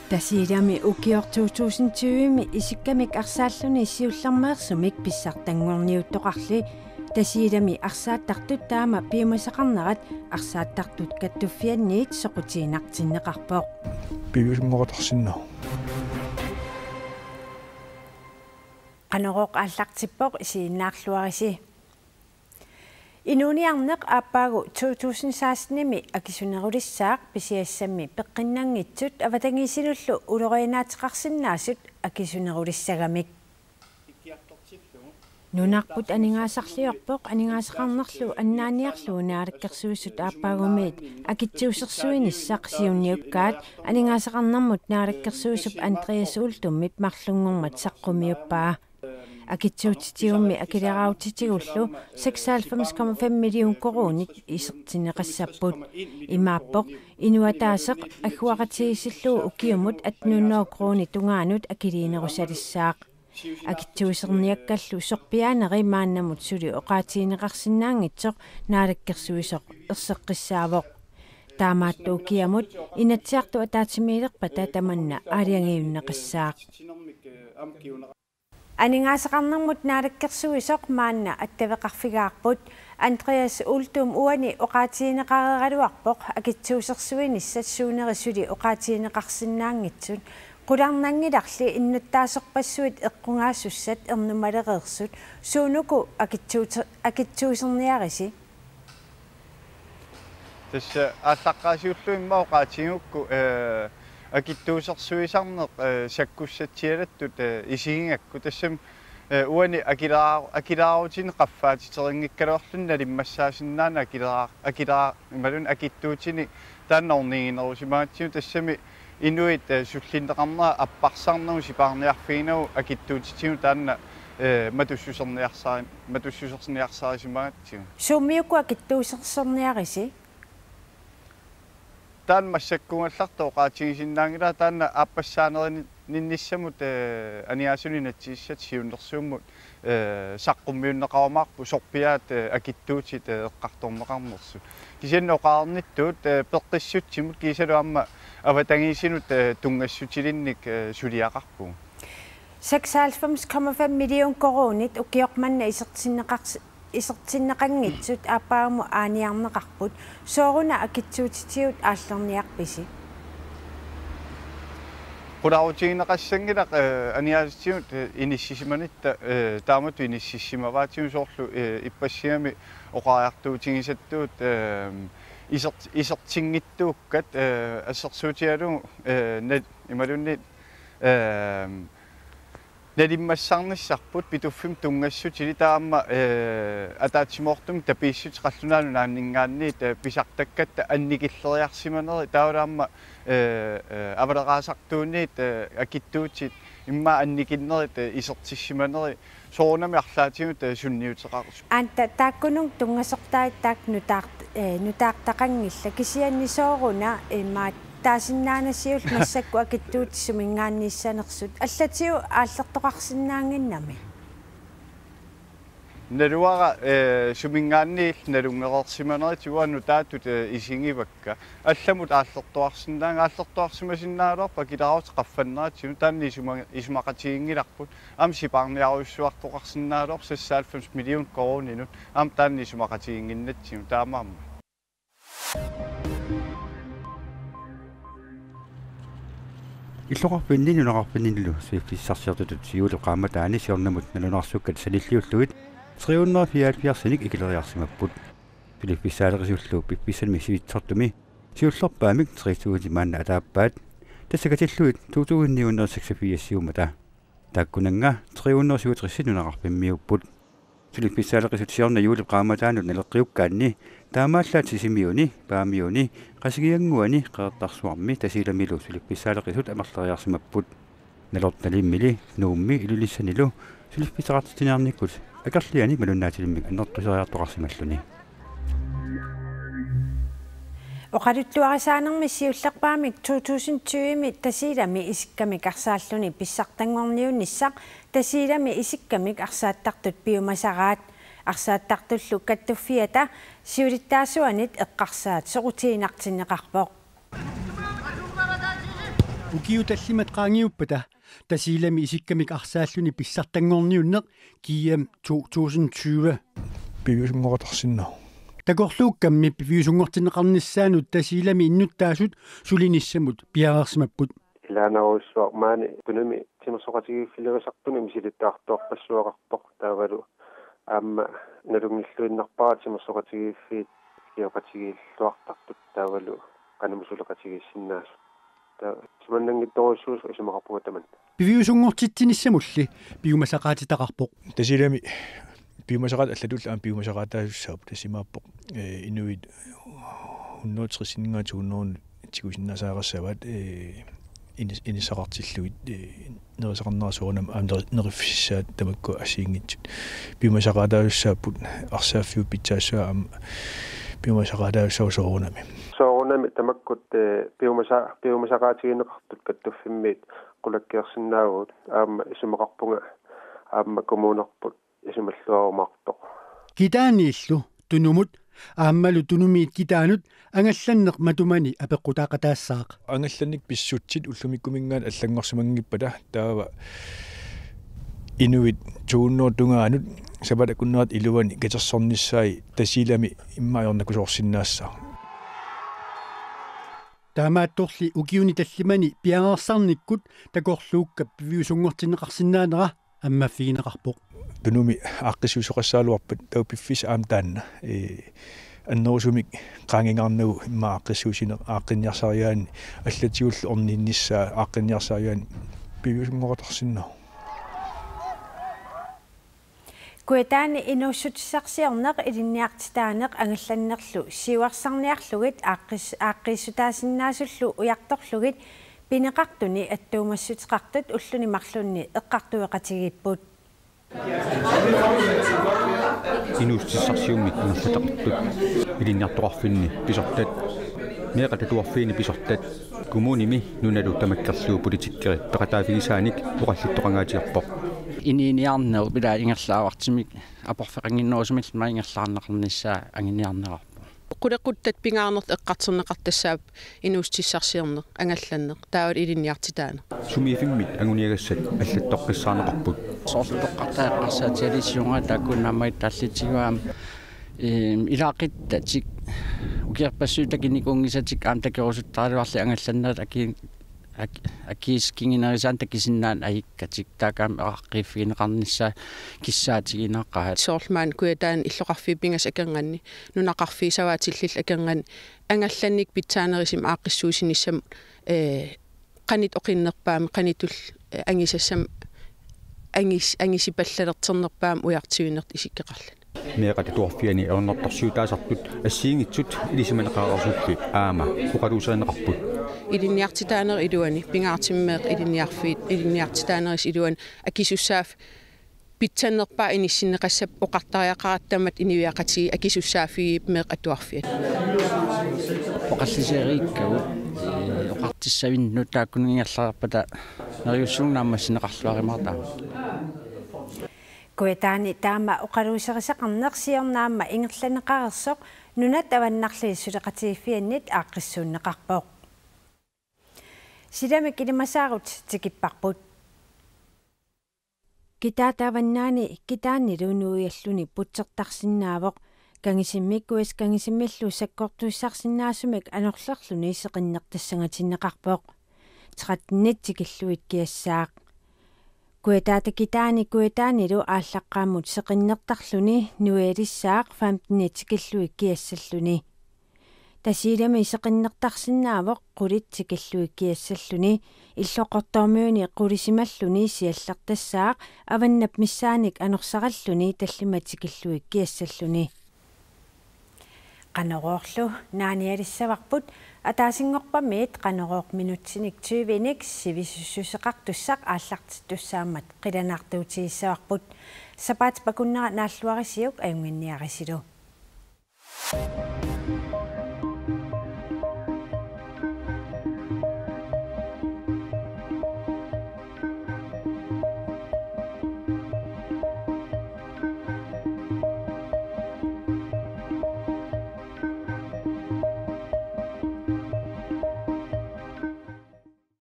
Tasiirami ukior 2020 isikkamik arsaalluni issiullarmeersumik pissartanguarniuttoqarli tasiirami arsaattartut taama piumasaqarnerat arsaattartut kattuffianniit soqutiinartinneqarpoq piusimmoqatarsinnaa qanoqoq aallartippoq isiinnaarluarisi Inuniarneq aappaagu 2016-nimi akisunerulissaaq pisiassami peqqinnangitsut avatangiisilullu uloriinaatiqarsinnaasut akisunerulissagamik Nunarput aningaasarliorpoq aningaasaqarnerlu annaaniarlu naalakkersuissut aappaagumiit akitsuusersuinissaq siunniukkaat aningaasaqarnermut naalakkersuissup Andreas Ultummip marlungormat saqqumiuppaa akitsuutitiummi akilerautitигуллу 96,5 million koronit isertineqassapput imaappoq inuataaseq agguaqatigisilluu ukiumut atnunnoo kroni tungaanut akiliinerusalissaaq akitsuuserniakkallu sorpiaaneri maannamut suli oqaatiineqarsinnaangitsoq naalakkersuisoq erseqqissaavoq taamaattuukiamut inatsiartu ataatimiilerpata tamanna aaliangiunneqassaaq Aningaasaqarnermut naalakkersuisoq maanna attaveqarfigaarput Andreas Ultum uani oqaatiineqareraluarpoq akitsuusersuinissassuunerisuli oqaatiineqarsinnaangitsut qularnangilarli innuttaasorpassuit eqqungaassut ernumalereersut suunuku akitsuuserniarisi Tässä aallaqqaasiulluimma oqaatiingukku akittuusersuisarneq sakkussatialattut isiingakku tassam uani akilaarutin qaffaatiteringikkaluarlunna limmassaasinnaana akilaa imalun akittuutini taannorniginerusimaatigu tassami inuit sullinneqarnera apparsarnermu sipaarniarfiinagu akittuutitigu taanna matussuserniarsaarisimaatigu Summiukku akittuuserserniarisi Tan massakkungallartu oqaatigisinnaangila taanna aappassaaneri ninnissamut aniaasuninatsiissat siunnersuummut saqqummiunneqarumaarpu sorpiaat akittuutit eqqartorneqarnersu kisanna oqaarnittuut peqqissutsimut kiisaluamma avatangiisinut tungassutilinnik suliaqarpu 96,5 million koronit ukiormanna isertinneqangitsut aappaamu aaniarneqarput sooruna akitsuutitiut aallerniarpisi qulaarutigineqassangilaq aniaasiut inissisimanita taamatu inississimavaatigu soorlu ippassiami oqaartuutigisattuut isertinngittuukkat assersuutialu imalunni Nalimmassarnissarput pituffim tungassutili taamma ataatsimortum tapiissut qallunaanu naanningaanniit pisartakkatta annikilleriarsimaneri taulaamma avaleraasartuunniit akittuutit imma annikinnerit isertissimaneri soornami arlaatigut sunniuteqarsu Anta taakkunung tungasortaait taak nutaartaqangilla kisiannisooruna imaat taasinnaanasiul massakku akittuutisumingaanniissanersut allatiu aallertoqarsinnaanginnami Naluara sumingaanniil nalungeqersimanerit uanu taatut isingivakka allamut aallertoqarsinnaaruarpa kilaraut qaffanneratinu taanni isumaqatigingilarput am sipaarniarussuartoqarsinnaaruar 96 million koronninut am taanni isumaqatiginginnatsinu taamaamma Иллоqarpinni nunaqarpinnillu siifissarsiartutut siuleqaamataani siornamut nalunarsuukkat salilliulluit 374 ikileriarsimapput pilippissaaleqisulluu pippissanmi sivitsertumi siullerpaamik 30 maanna ataappaat tassakatilluit 2986 taakkunanga 337 nunaqarpimmiupput pilippissaaleqisut siorna juuleqaamataanut naleqqiukkaanni taamaallaat sisimiuni paamiuni qasigianguani qeertarsuarmi tasiilamilu sulippissaaleqisut amerleriarsimapput nalortalimmili nuummi ilulissanilu sulippisaqartitinaarnikkut akerliani malunnaatilimmi annertuseriartoqarsimalluni Oqalutluarisaanermi siullerpaamik 2020 tasiilami isikkamik arsaalluni pissartanngorniunissaq tasiilami isikkamik arsaattartut piumasaraat arsaattartullu kattuffiata siulittaasuanit eqqarsaat soqutiinartinneqarpoq Ukiu tallimat qaangiuppata tasiilami isikkamik arsaalluni pissartangorniunneq kiam 2020 пивисунгоратарсиннаа такорлууккамми пивиусунгортинеқарнissaanut tasiilami innuttaasut sulinissamut piareersimapпут илаанаруссуа маани тунами тимерсоқатигиффилерисартуни мисилиттаартоорпассуақарпоқ таавалу аама налунгиллуиннарпаа тимерсоқатигиффиит киоқатигиллуартартут таавалу канамусулеқатигиссиннаасу та суманнангитторуссуус исумақарпугатаман пивиусунгортитсиниссамулли пиумасақаатитақарпоқ тасилами пиумасақаат аллатулла аам пиумасақаатаависсаап тасимааппоқ инуит 160 тигусиннасаарассават инисақартиллуит нерисақарнерсуунам аам нериффиссаат тамакку асиингитсут пиумасақаатаависсааппут арсааффиу питсаассуа аам пиумасақаатаависсаусоорунами соорунами тамаккут пиумасақаатигинеқартут каттуффиммиит qulakkiarsinnaagut aamma isumeqarpunga aamma kommunerput isumalluarumaqtoq китаанииллу тунумут ааммалу тунумиит китаанут ангалланнеқ матумани апеққутаақатаассаақ ангалланник писсутсит уллумиккумингаат аллангорсимангиппата таава инуит туунноо тунгаанут сабата куннаат илувани катерсорниссаи тасилами иммаёрнакусоорсиннаассаа таамаатторли укиуни таллимани пиареерсарниккут такорлууккап пивиусунгортинеқарсинаанера аммаффигинеқарпоқ тунуми ааққиссуусоқассаалуарпат тау пиффис аам таанна аннерусумик qaangingarnagu имма ааққиссуусине ааққинниарсариаани аллатигуллу орнинниссаа ааққинниарсариаани пивиусунгортарсиннаа Kuetaani inuussutissarsiorneq ilinniartitaanеq angallannerlu siuarsarniarlugit aaqqissutaasinnaasullу ujartorlugit pineqartuni attuumassutiqartut ulluni marlunni eqqartueqatigipput inuussutissarsiummik angallataqartut ilinniartoqarfinni pisortat meeqatatuarfiini pisortat kommunimi nunalu tamakkerluu politikkeri peqataafigisaanik uqallittoqangaatiarpoq iniiniarneu pila ingerlaavartimik aporfeqanginnoosumil maingерлаарneqarnissaa anginiarnerarpu qulequttat pingaarnert eqqarterneqartassaap inuustissarsiorneq angallanneq taawat ilinniartitaana sumiifimmit anguniagassat аллаттоққиссаарнеқарпут соорлутоққартааққарсаатиалиссуунгаа тааккуннааммайт таллитигуаам илаақиттатик укиерпассуутакиникунгисатик аам такерусуттаалуарли ангалланнаат акиискингинерисаан такисиннаан аиккатик таакаам эқаққииффигинеқарнissaa киссаатигинеққаат соорлмаан куятаан иллоқарфи пингас акерганни нунақарфи саваатиллил акерган ангалланник питсаанерисим ааққиссуусиниссам qanit oqinnerpaam qanitul angisassam ангисипаллалертернерпаам уяртигунерт исиккеқарлат meeqatatuarfiani ernertorsuutaasartut ассиингитсут илисиманеқарерсулли аама уқалуусеринеқарпут илинниартитаанер илуани пингаартиммеэқ илинниарфиит илинниартитаанерис илуан акисуссааф питсаннерпаа иниссинеқассап оқартариақараттамат инивиақатиги акисуссаафигиип меэқ атуарфиат оқаллисерииккагу оқартиссавинну тааккунингерларпата нериуссууннааммассинеқарлуаримартаа Kuetaani taama uqaluuserisaqarnersiornaamma ingerlaneqarersoq nunat avannarli suleqatiiffiannit aaqqissuunneqarpoq Sidamik ilimasaarut tikipparput Kitaatavannaani kitaanniluunuialluni putsertarsinnaavoq kangisimikkuis kangisimmillu sakkortuissarsinnaasumik anorlerluni seqinnertassangatinneqarpoq tratnit tikilluit kiassaaq Kuetaata kitaani kuetaanilu aallaqqaamut seqinnertarluni nueelissaaq 15 tikilluik kiassalluni Tasiilami seqinnertarsinnaavoq qulit tikilluik kiassalluni illoqortormiuni qulisimalluni siallartassaaq avannap missaanik anorsaralluni tallima tikilluik kiassalluni Qaneroorlu naanialissavarput атаасингорпамиит qanерooq minutsinik 20ник сивисуссусеқартуссақ ааллартиттуссаамат қиланаартуутигиссаварпут сапаат пакуннера нааллуарисиук аюнгинниарисилу